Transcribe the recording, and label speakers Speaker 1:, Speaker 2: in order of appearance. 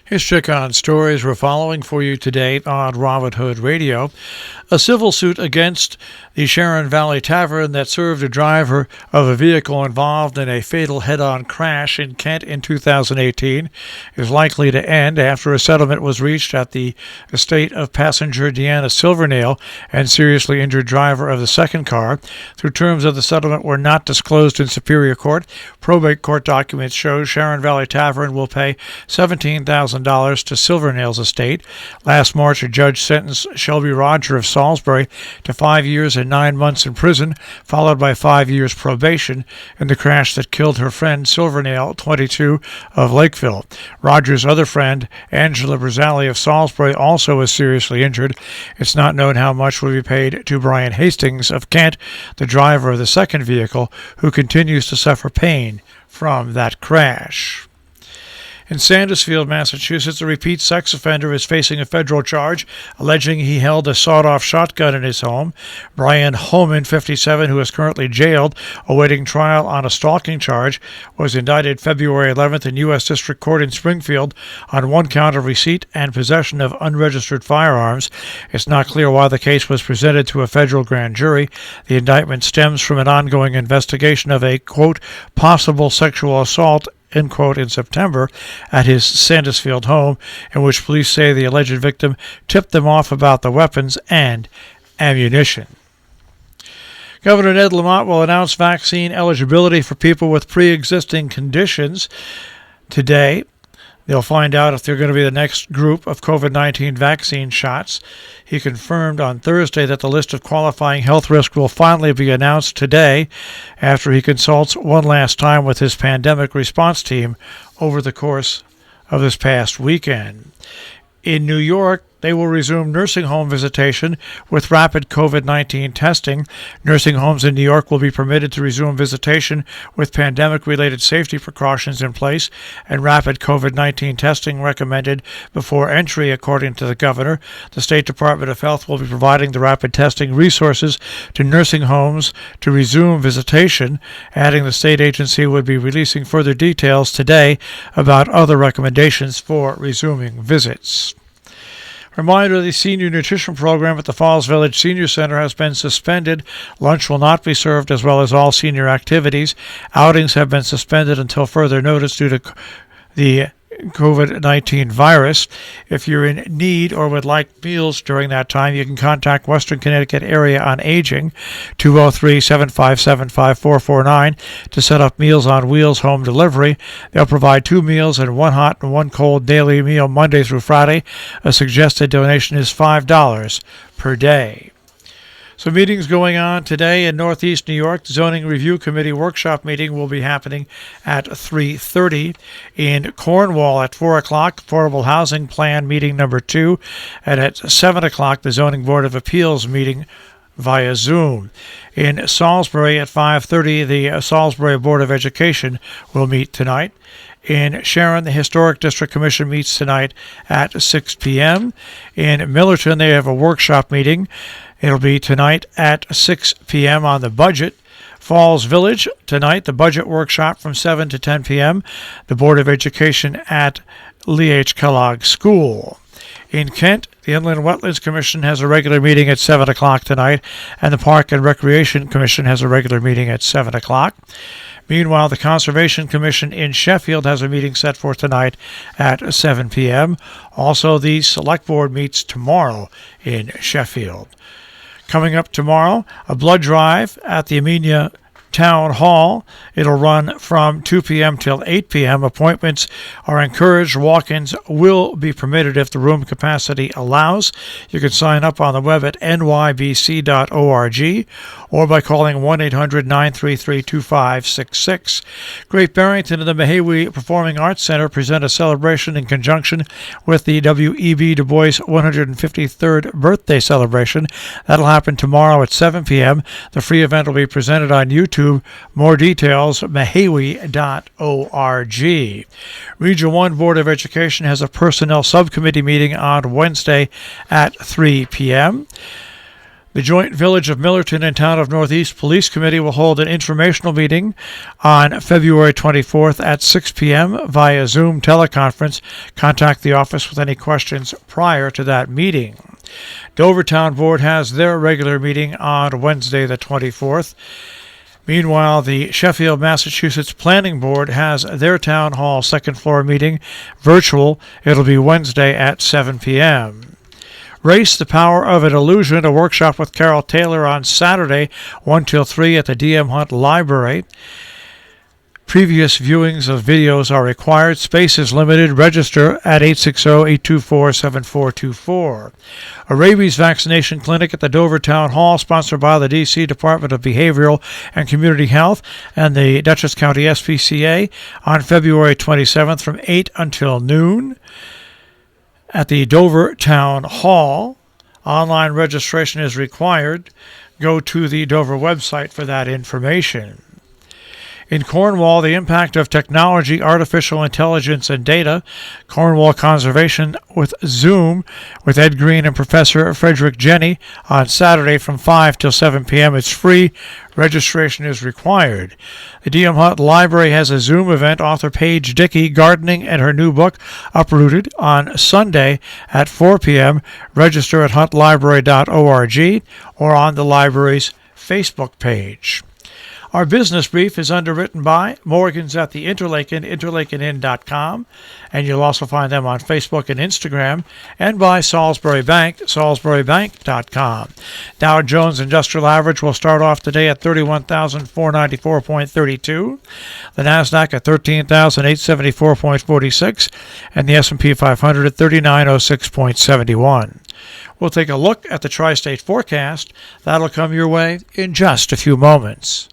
Speaker 1: Here's Check On Stories we're following for you today on Robert Hood Radio. A civil suit against the Sharon Valley Tavern that served a driver of a vehicle involved in a fatal head-on crash in Kent in 2018 is likely to end after a settlement was reached at the estate of passenger Deanna Silvernail and seriously injured driver of the second car. Through terms of the settlement were not disclosed in Superior Court, probate court documents show Sharon Valley Tavern will pay $17,000 to Silvernail's estate. Last March, a judge sentenced Shelby Roger of Salisbury to 5 years and 9 months in prison, followed by 5 years probation in the crash that killed her friend Silvernail, 22, of Lakeville. Roger's other friend, Angela Brzali of Salisbury, also was seriously injured. It's not known how much will be paid to Brian Hastings of Kent, the driver of the second vehicle, who continues to suffer pain from that crash. In Sandersfield, Massachusetts, a repeat sex offender is facing a federal charge alleging he held a sawed-off shotgun in his home. Brian Holman, 57, who is currently jailed awaiting trial on a stalking charge, was indicted February 11th in U.S. District Court in Springfield on one count of receipt and possession of unregistered firearms. It's not clear why the case was presented to a federal grand jury. The indictment stems from an ongoing investigation of a, quote, possible sexual assault, end quote, in September at his Sandersfield home, in which police say the alleged victim tipped them off about the weapons and ammunition. Governor Ned Lamont will announce vaccine eligibility for people with pre-existing conditions today. They'll find out if they're going to be the next group of COVID-19 vaccine shots. He confirmed on Thursday that the list of qualifying health risks will finally be announced today after he consults one last time with his pandemic response team over the course of this past weekend. In New York, they will resume nursing home visitation with rapid COVID-19 testing. Nursing homes in New York will be permitted to resume visitation with pandemic-related safety precautions in place and rapid COVID-19 testing recommended before entry, according to the governor. The State Department of Health will be providing the rapid testing resources to nursing homes to resume visitation, adding the state agency would be releasing further details today about other recommendations for resuming visits. Reminder, the senior nutrition program at the Falls Village Senior Center has been suspended. Lunch will not be served, as well as all senior activities. Outings have been suspended until further notice due to the COVID-19 virus. If you're in need or would like meals during that time, you can contact Western Connecticut Area on Aging, 203-757-5449, to set up Meals on Wheels home delivery. They'll provide 2 meals and 1 hot and 1 cold daily meal Monday through Friday. A suggested donation is $5 per day. So meetings going on today in Northeast New York. The Zoning Review Committee workshop meeting will be happening at 3:30. In Cornwall at 4 o'clock, Affordable Housing Plan meeting number 2. And at 7 o'clock, the Zoning Board of Appeals meeting via Zoom. In Salisbury at 5:30, the Salisbury Board of Education will meet tonight. In Sharon, the Historic District Commission meets tonight at 6 p.m. In Millerton, they have a workshop meeting. It'll be tonight at 6 p.m. on the budget. Falls Village, tonight, the budget workshop from 7 to 10 p.m. The Board of Education at Lee H. Kellogg School. In Kent, the Inland Wetlands Commission has a regular meeting at 7 o'clock tonight, and the Park and Recreation Commission has a regular meeting at 7 o'clock. Meanwhile, the Conservation Commission in Sheffield has a meeting set for tonight at 7 p.m. Also, the Select Board meets tomorrow in Sheffield. Coming up tomorrow, a blood drive at the Amenia Town Hall. It'll run from 2 p.m. till 8 p.m. Appointments are encouraged. Walk-ins will be permitted if the room capacity allows. You can sign up on the web at nybc.org or by calling 1-800-933-2566. Great Barrington and the Mahawi Performing Arts Center present a celebration in conjunction with the W.E.B. Du Bois 153rd birthday celebration. That'll happen tomorrow at 7 p.m. The free event will be presented on YouTube. More details, mahawi.org. Region 1 Board of Education has a personnel subcommittee meeting on Wednesday at 3 p.m. The Joint Village of Millerton and Town of Northeast Police Committee will hold an informational meeting on February 24th at 6 p.m. via Zoom teleconference. Contact the office with any questions prior to that meeting. Dover Town Board has their regular meeting on Wednesday the 24th. Meanwhile, the Sheffield, Massachusetts Planning Board has their Town Hall second floor meeting virtual. It'll be Wednesday at 7 p.m. Race the Power of an Illusion, a workshop with Carol Taylor on Saturday, 1 till 3 at the D.M. Hunt Library. Previous viewings of videos are required. Space is limited. Register at 860-824-7424. A rabies vaccination clinic at the Dover Town Hall, sponsored by the D.C. Department of Behavioral and Community Health and the Dutchess County SPCA on February 27th from 8 until noon. At the Dover Town Hall, online registration is required. Go to the Dover website for that information. In Cornwall, the impact of technology, artificial intelligence, and data. Cornwall Conservation with Zoom with Ed Green and Professor Frederick Jenny on Saturday from 5 till 7 p.m. It's free. Registration is required. The D.M. Hunt Library has a Zoom event. Author Paige Dickey gardening and her new book, Uprooted, on Sunday at 4 p.m. Register at huntlibrary.org or on the library's Facebook page. Our business brief is underwritten by Morgan's at the Interlaken, interlakenin.com, and you'll also find them on Facebook and Instagram, and by Salisbury Bank, salisburybank.com. Dow Jones Industrial Average will start off today at 31,494.32, the NASDAQ at 13,874.46, and the S&P 500 at 3906.71. We'll take a look at the tri-state forecast. That'll come your way in just a few moments.